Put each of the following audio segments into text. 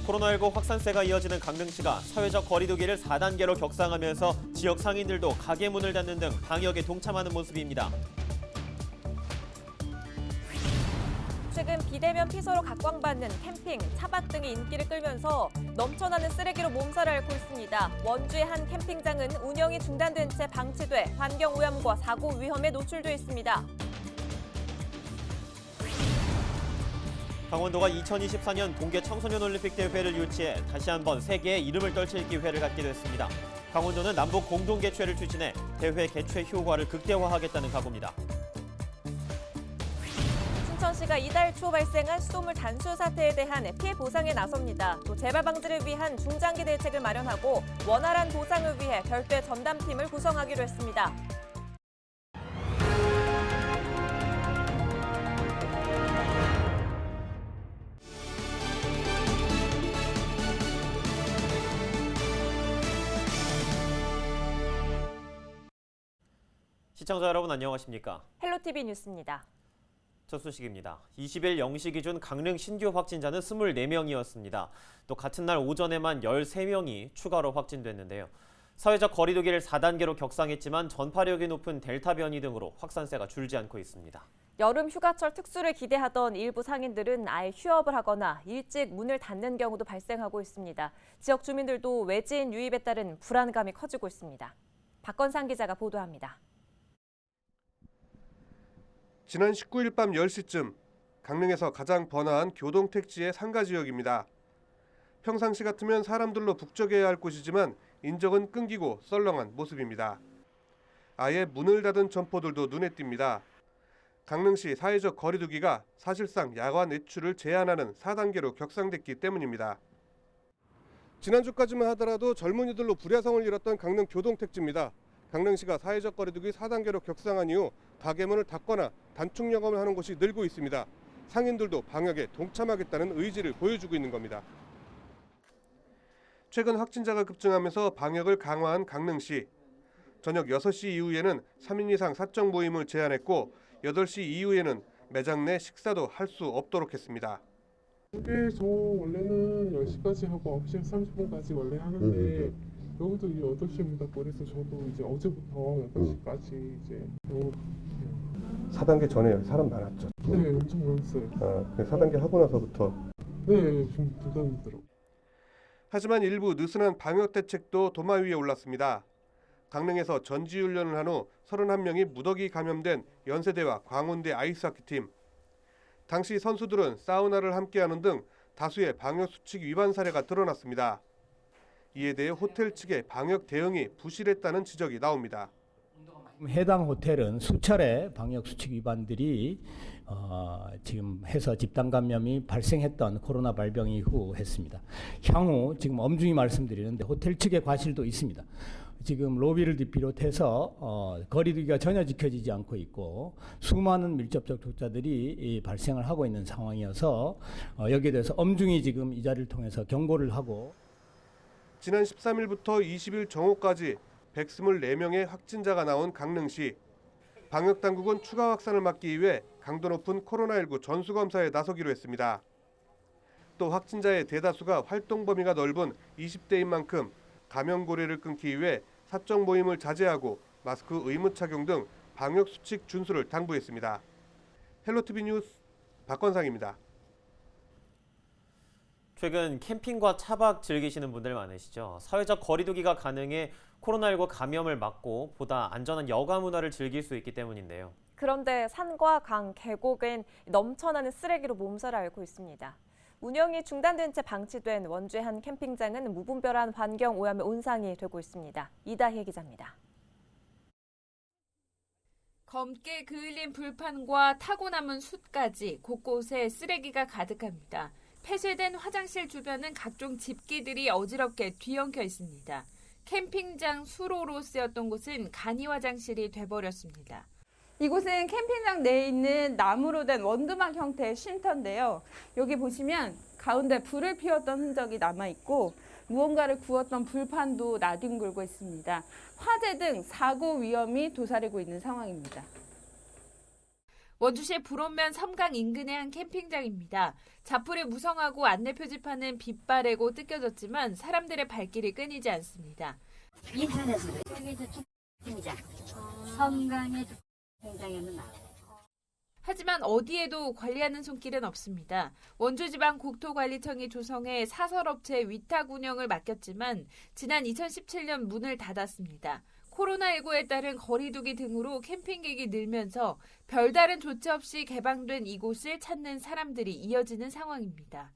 코로나19 확산세가 이어지는 강릉시가 사회적 거리두기를 4단계로 격상하면서 지역 상인들도 가게 문을 닫는 등 방역에 동참하는 모습입니다. 최근 비대면 피서로 각광받는 캠핑, 차박 등이 인기를 끌면서 넘쳐나는 쓰레기로 몸살을 앓고 있습니다. 원주의 한 캠핑장은 운영이 중단된 채 방치돼 환경오염과 사고 위험에 노출돼 있습니다. 강원도가 2024년 동계 청소년올림픽 대회를 유치해 다시 한번 세계의 이름을 떨칠 기회를 갖게 됐습니다. 강원도는 남북 공동 개최를 추진해 대회 개최 효과를 극대화하겠다는 각오입니다. 춘천시가 이달 초 발생한 수돗물 단수 사태에 대한 피해 보상에 나섭니다. 또 재발 방지를 위한 중장기 대책을 마련하고 원활한 보상을 위해 별도의 전담팀을 구성하기로 했습니다. 시청자 여러분 안녕하십니까? 헬로티비 뉴스입니다. 첫 소식입니다. 20일 0시 기준 강릉 신규 확진자는 24명이었습니다. 또 같은 날 오전에만 13명이 추가로 확진됐는데요. 사회적 거리두기를 4단계로 격상했지만 전파력이 높은 델타 변이 등으로 확산세가 줄지 않고 있습니다. 여름 휴가철 특수를 기대하던 일부 상인들은 아예 휴업을 하거나 일찍 문을 닫는 경우도 발생하고 있습니다. 지역 주민들도 외지인 유입에 따른 불안감이 커지고 있습니다. 박건상 기자가 보도합니다. 지난 19일 밤 10시쯤 강릉에서 가장 번화한 교동택지의 상가 지역입니다. 평상시 같으면 사람들로 북적여야 할 곳이지만 인적은 끊기고 썰렁한 모습입니다. 아예 문을 닫은 점포들도 눈에 띕니다. 강릉시 사회적 거리두기가 사실상 야간 외출을 제한하는 4단계로 격상됐기 때문입니다. 지난주까지만 하더라도 젊은이들로 불야성을 이뤘던 강릉 교동택지입니다. 강릉시가 사회적 거리두기 4단계로 격상한 이후 가게문을 닫거나 단축 영업을 하는 곳이 늘고 있습니다. 상인들도 방역에 동참하겠다는 의지를 보여주고 있는 겁니다. 최근 확진자가 급증하면서 방역을 강화한 강릉시. 저녁 6시 이후에는 3인 이상 사적 모임을 제한했고 8시 이후에는 매장 내 식사도 할 수 없도록 했습니다. 이게 저 원래는 10시까지 하고 9시 30분까지 원래 하는데 여기도 이제 8시에 문 닫고 그래서 저도 이제 어제부터 8시까지 이제 4단계 전에 사람 많았죠? 네, 엄청 많았어요. 4단계 하고 나서부터? 네, 좀 부담스러워. 하지만 일부 느슨한 방역 대책도 도마 위에 올랐습니다. 강릉에서 전지훈련을 한 후 31명이 무더기 감염된 연세대와 광운대 아이스하키팀. 당시 선수들은 사우나를 함께하는 등 다수의 방역 수칙 위반 사례가 드러났습니다. 이에 대해 호텔 측의 방역 대응이 부실했다는 지적이 나옵니다. 해당 호텔은 수차례 방역 수칙 위반들이 지금 해서 집단 감염이 발생했던 코로나 발병 이후 했습니다. 향후 지금 엄중히 말씀드리는데 호텔 측의 과실도 있습니다. 지금 로비를 비롯해서 거리두기가 전혀 지켜지지 않고 있고 수많은 밀접 접촉자들이 발생을 하고 있는 상황이어서 여기에 대해서 엄중히 지금 이 자리를 통해서 경고를 하고 지난 13일부터 20일 정오까지 124명의 확진자가 나온 강릉시. 방역당국은 추가 확산을 막기 위해 강도 높은 코로나19 전수검사에 나서기로 했습니다. 또 확진자의 대다수가 활동 범위가 넓은 20대인 만큼 감염 고리를 끊기 위해 사적 모임을 자제하고 마스크 의무 착용 등 방역 수칙 준수를 당부했습니다. 헬로티비 뉴스 박건상입니다. 최근 캠핑과 차박 즐기시는 분들 많으시죠? 사회적 거리두기가 가능해 코로나19 감염을 막고 보다 안전한 여가 문화를 즐길 수 있기 때문인데요. 그런데 산과 강, 계곡엔 넘쳐나는 쓰레기로 몸살을 앓고 있습니다. 운영이 중단된 채 방치된 원주의 한 캠핑장은 무분별한 환경 오염의 온상이 되고 있습니다. 이다혜 기자입니다. 검게 그을린 불판과 타고 남은 숯까지 곳곳에 쓰레기가 가득합니다. 폐쇄된 화장실 주변은 각종 집기들이 어지럽게 뒤엉켜 있습니다. 캠핑장 수로로 쓰였던 곳은 간이 화장실이 돼버렸습니다. 이곳은 캠핑장 내에 있는 나무로 된 원두막 형태의 쉼터인데요. 여기 보시면 가운데 불을 피웠던 흔적이 남아있고 무언가를 구웠던 불판도 나뒹굴고 있습니다. 화재 등 사고 위험이 도사리고 있는 상황입니다. 원주시 불온면 섬강 인근의 한 캠핑장입니다. 자풀이 무성하고 안내 표지판은 빛바래고 뜯겨졌지만 사람들의 발길이 끊이지 않습니다. 인터넷으로 여기서 캠핑장, 섬강의 캠핑장에는 나와요. 하지만 어디에도 관리하는 손길은 없습니다. 원주지방국토관리청이 조성해 사설업체에 위탁 운영을 맡겼지만 지난 2017년 문을 닫았습니다. 코로나19에 따른 거리두기 등으로 캠핑객이 늘면서 별다른 조치 없이 개방된 이곳을 찾는 사람들이 이어지는 상황입니다.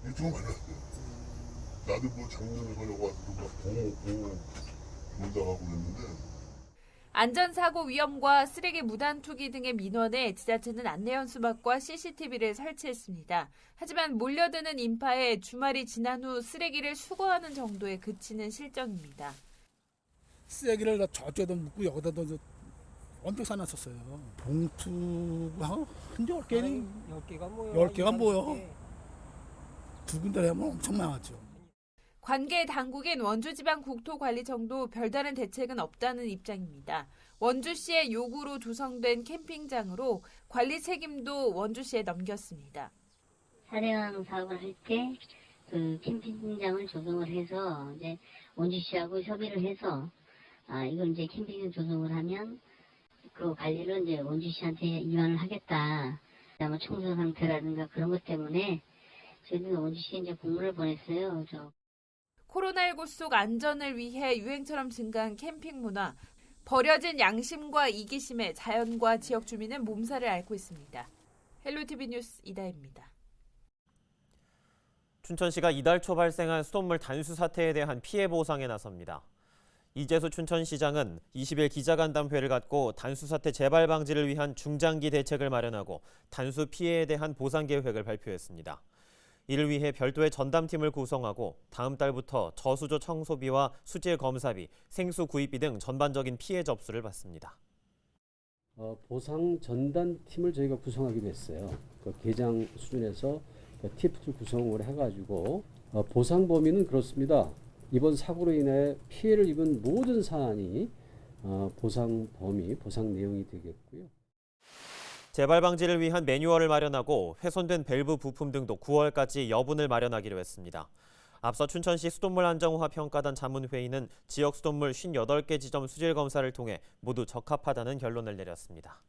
유튜브 많았어요. 나도 뭐 작년에 가려고 왔는데 막 보고 놀다가고 그랬는데 안전사고 위험과 쓰레기 무단 투기 등의 민원에 지자체는 안내 현수막과 CCTV를 설치했습니다. 하지만 몰려드는 인파에 주말이 지난 후 쓰레기를 수거하는 정도에 그치는 실정입니다. 쓰레기를 저쪽에도 묻고 여기다도 엄청 싸놨었어요. 봉투가 한 10개가 뭐요? 두 군데 하면 엄청 많았죠. 관계 당국인 원주지방국토관리청도 별다른 대책은 없다는 입장입니다. 원주시의 요구로 조성된 캠핑장으로 관리 책임도 원주시에 넘겼습니다. 사대강 사업을 할 때 그 캠핑장을 조성을 해서 이제 원주시하고 협의를 해서 이걸 이제 캠핑장 조성을 하면 그 관리를 이제 원주시한테 이관을 하겠다. 그다음에 청소 상태라든가 그런 것 때문에 저희는 원주시에 이제 공문을 보냈어요. 코로나19 속 안전을 위해 유행처럼 증가한 캠핑 문화. 버려진 양심과 이기심에 자연과 지역 주민은 몸살을 앓고 있습니다. 헬로티비 뉴스 이다혜입니다. 춘천시가 이달 초 발생한 수돗물 단수 사태에 대한 피해 보상에 나섭니다. 이재수 춘천시장은 20일 기자간담회를 갖고 단수 사태 재발 방지를 위한 중장기 대책을 마련하고 단수 피해에 대한 보상 계획을 발표했습니다. 이를 위해 별도의 전담팀을 구성하고 다음 달부터 저수조 청소비와 수질 검사비, 생수 구입비 등 전반적인 피해 접수를 받습니다. 보상 전담팀을 저희가 구성하기로 했어요. 그 계장 수준에서 팀을 구성을 해가지고 보상 범위는 그렇습니다. 이번 사고로 인해 피해를 입은 모든 사안이 보상 범위, 보상 내용이 되겠고요. 재발 방지를 위한 매뉴얼을 마련하고 훼손된 밸브 부품 등도 9월까지 여분을 마련하기로 했습니다. 앞서 춘천시 수돗물 안정화 평가단 자문회의는 지역 수돗물 58개 지점 수질 검사를 통해 모두 적합하다는 결론을 내렸습니다.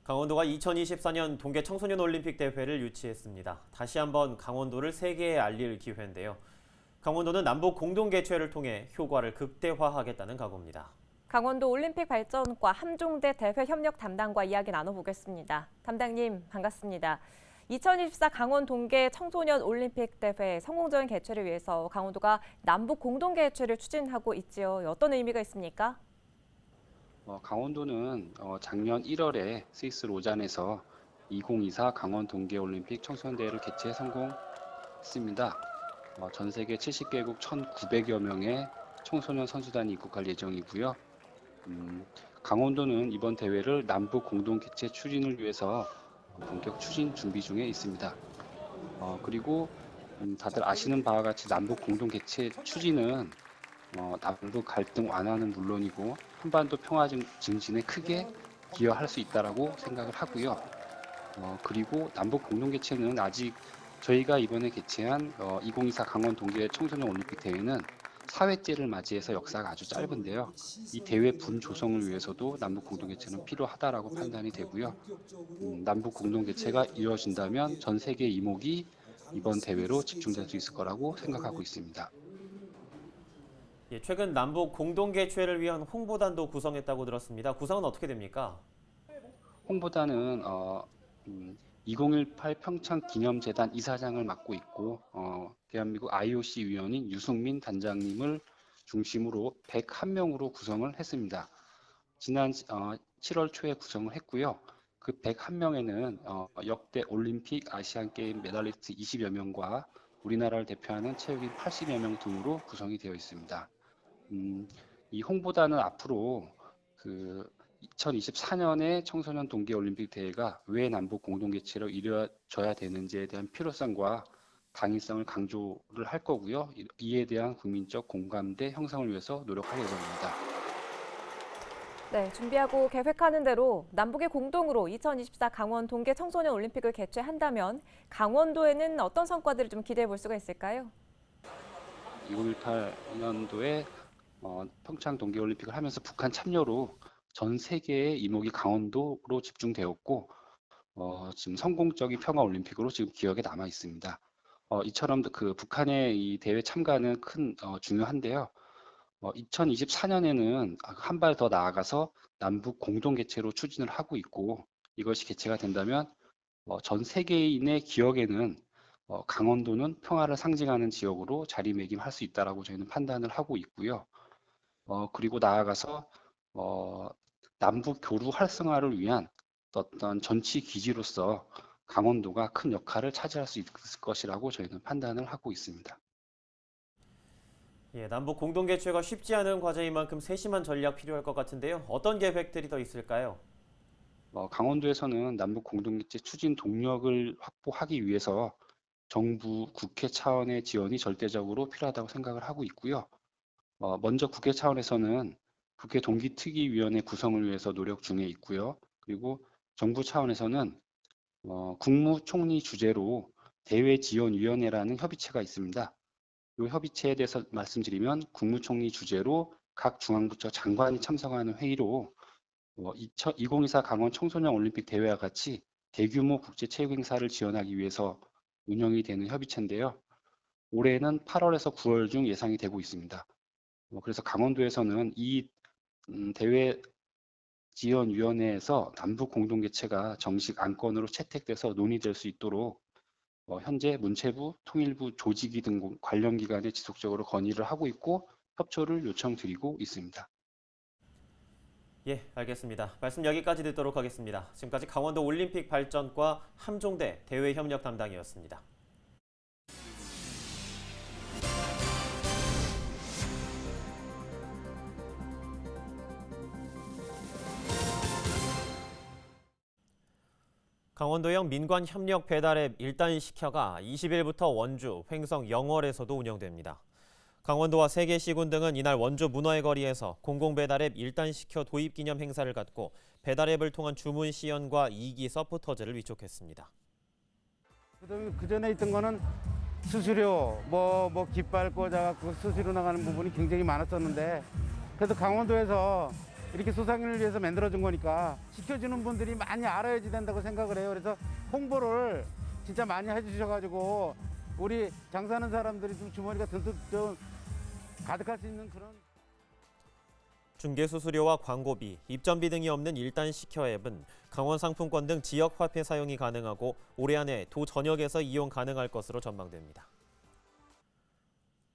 강원도가 2024년 동계 청소년 올림픽 대회를 유치했습니다. 다시 한번 강원도를 세계에 알릴 기회인데요. 강원도는 남북 공동 개최를 통해 효과를 극대화하겠다는 각오입니다. 강원도 올림픽 발전과 함종대 대회 협력 담당과 이야기 나눠보겠습니다. 담당님 반갑습니다. 2024 강원 동계 청소년 올림픽 대회 성공적인 개최를 위해서 강원도가 남북 공동 개최를 추진하고 있지요. 어떤 의미가 있습니까? 강원도는 작년 1월에 스위스 로잔에서 2024 강원 동계올림픽 청소년대회를 개최 성공했습니다. 전 세계 70개국 1,900여 명의 청소년 선수단이 입국할 예정이고요. 강원도는 이번 대회를 남북 공동 개최 추진을 위해서 본격 추진 준비 중에 있습니다. 그리고 다들 아시는 바와 같이 남북 공동 개최 추진은 남북 갈등 완화는 물론이고 한반도 평화 증진에 크게 기여할 수 있다라고 생각을 하고요. 그리고 남북 공동 개최는 아직 저희가 이번에 개최한 2024 강원 동계 청소년 올림픽 대회는 4회째를 맞이해서 역사가 아주 짧은데요. 이 대회 분 조성을 위해서도 남북 공동 개최는 필요하다라고 판단이 되고요. 남북 공동 개최가 이루어진다면 전 세계 이목이 이번 대회로 집중될 수 있을 거라고 생각하고 있습니다. 최근 남북 공동 개최를 위한 홍보단도 구성했다고 들었습니다. 구성은 어떻게 됩니까? 홍보단은 2018 평창 기념재단 이사장을 맡고 있고 대한민국 IOC 위원인 유승민 단장님을 중심으로 101명으로 구성을 했습니다. 지난 7월 초에 구성을 했고요. 그 101명에는 역대 올림픽, 아시안게임 메달리스트 20여 명과 우리나라를 대표하는 체육인 80여 명 등으로 구성이 되어 있습니다. 이 홍보단은 앞으로 2024년에 청소년 동계올림픽 대회가 왜 남북 공동 개최로 이루어져야 되는지에 대한 필요성과 당위성을 강조를 할 거고요. 이에 대한 국민적 공감대 형성을 위해서 노력할 예정입니다. 네, 준비하고 계획하는 대로 남북이 공동으로 2024 강원 동계 청소년 올림픽을 개최한다면 강원도에는 어떤 성과들을 좀 기대해 볼 수가 있을까요? 2018년도에 평창 동계올림픽을 하면서 북한 참여로 전 세계의 이목이 강원도로 집중되었고 지금 성공적인 평화올림픽으로 지금 기억에 남아 있습니다. 이처럼 그 북한의 이 대회 참가는 중요한데요. 2024년에는 한 발 더 나아가서 남북 공동 개최로 추진을 하고 있고 이것이 개최가 된다면 전 세계인의 기억에는 강원도는 평화를 상징하는 지역으로 자리매김할 수 있다라고 저희는 판단을 하고 있고요. 그리고 나아가서 남북 교류 활성화를 위한 어떤 전치 기지로서 강원도가 큰 역할을 차지할 수 있을 것이라고 저희는 판단을 하고 있습니다. 예, 남북 공동 개최가 쉽지 않은 과제인 만큼 세심한 전략 필요할 것 같은데요. 어떤 계획들이 더 있을까요? 강원도에서는 남북 공동 개최 추진 동력을 확보하기 위해서 정부, 국회 차원의 지원이 절대적으로 필요하다고 생각을 하고 있고요. 먼저 국회 차원에서는 국회 동기특위위원회 구성을 위해서 노력 중에 있고요. 그리고 정부 차원에서는 국무총리 주재로 대외지원위원회라는 협의체가 있습니다. 이 협의체에 대해서 말씀드리면 국무총리 주재로 각 중앙부처 장관이 참석하는 회의로 2024 강원 청소년 올림픽 대회와 같이 대규모 국제체육 행사를 지원하기 위해서 운영이 되는 협의체인데요. 올해는 8월에서 9월 중 예상이 되고 있습니다. 그래서 강원도에서는 이 대회 지원위원회에서 남북 공동 개최가 정식 안건으로 채택돼서 논의될 수 있도록 현재 문체부, 통일부, 조직위 등 관련 기관에 지속적으로 건의를 하고 있고 협조를 요청드리고 있습니다. 예, 알겠습니다. 말씀 여기까지 듣도록 하겠습니다. 지금까지 강원도 올림픽 발전과 함종대 대외협력 담당이었습니다. 강원도형 민관협력 배달앱 1단 시켜가 20일부터 원주, 횡성, 영월에서도 운영됩니다. 강원도와 세계시군 등은 이날 원주 문화의 거리에서 공공배달앱 1단 시켜 도입 기념 행사를 갖고 배달앱을 통한 주문 시연과 2기 서포터즈를 위촉했습니다. 그전에 있던 거는 수수료, 깃발 꽂아갖고 수수료 나가는 부분이 굉장히 많았었는데 그래도 강원도에서 이렇게 소상인을 위해서 만들어준 거니까 지켜주는 분들이 많이 알아야지 된다고 생각을 해요. 그래서 홍보를 진짜 많이 해주셔가지고 우리 장사하는 사람들이 좀 주머니가 좀 가득할 수 있는 그런. 중개수수료와 광고비, 입점비 등이 없는 1단 시켜 앱은 강원 상품권 등 지역 화폐 사용이 가능하고 올해 안에 도 전역에서 이용 가능할 것으로 전망됩니다.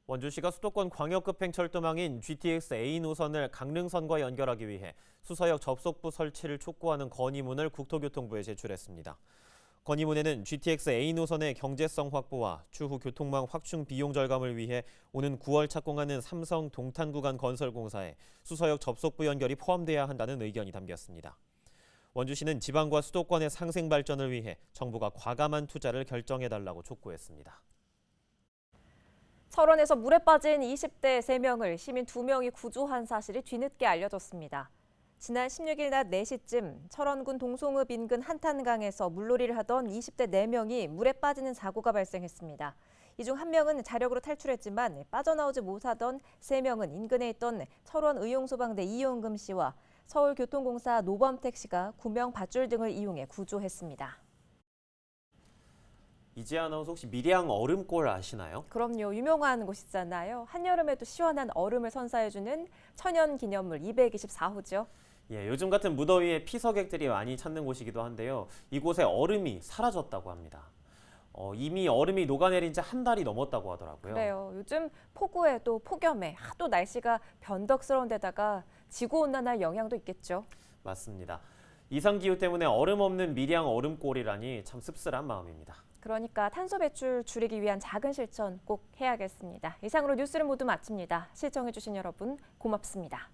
원주시가 수도권 광역급행 철도망인 GTX A 노선을 강릉선과 연결하기 위해 수서역 접속부 설치를 촉구하는 건의문을 국토교통부에 제출했습니다. 건의문에는 GTX A 노선의 경제성 확보와 추후 교통망 확충 비용 절감을 위해 오는 9월 착공하는 삼성 동탄 구간 건설 공사에 수서역 접속부 연결이 포함돼야 한다는 의견이 담겼습니다. 원주시는 지방과 수도권의 상생 발전을 위해 정부가 과감한 투자를 결정해달라고 촉구했습니다. 철원에서 물에 빠진 20대 3명을 시민 2명이 구조한 사실이 뒤늦게 알려졌습니다. 지난 16일 낮 4시쯤 철원군 동송읍 인근 한탄강에서 물놀이를 하던 20대 4명이 물에 빠지는 사고가 발생했습니다. 이 중 1명은 자력으로 탈출했지만 빠져나오지 못하던 3명은 인근에 있던 철원 의용소방대 이용금 씨와 서울교통공사 노범택 씨가 구명 밧줄 등을 이용해 구조했습니다. 이재 아나운서 혹시 밀양 얼음골 아시나요? 그럼요. 유명한 곳이잖아요. 한여름에도 시원한 얼음을 선사해주는 천연기념물 224호죠. 예, 요즘 같은 무더위에 피서객들이 많이 찾는 곳이기도 한데요. 이곳에 얼음이 사라졌다고 합니다. 이미 얼음이 녹아내린 지 한 달이 넘었다고 하더라고요. 그래요. 요즘 폭우에 또 폭염에 하도 날씨가 변덕스러운 데다가 지구온난화 영향도 있겠죠. 맞습니다. 이상기후 때문에 얼음 없는 밀양 얼음골이라니 참 씁쓸한 마음입니다. 그러니까 탄소 배출 줄이기 위한 작은 실천 꼭 해야겠습니다. 이상으로 뉴스를 모두 마칩니다. 시청해주신 여러분 고맙습니다.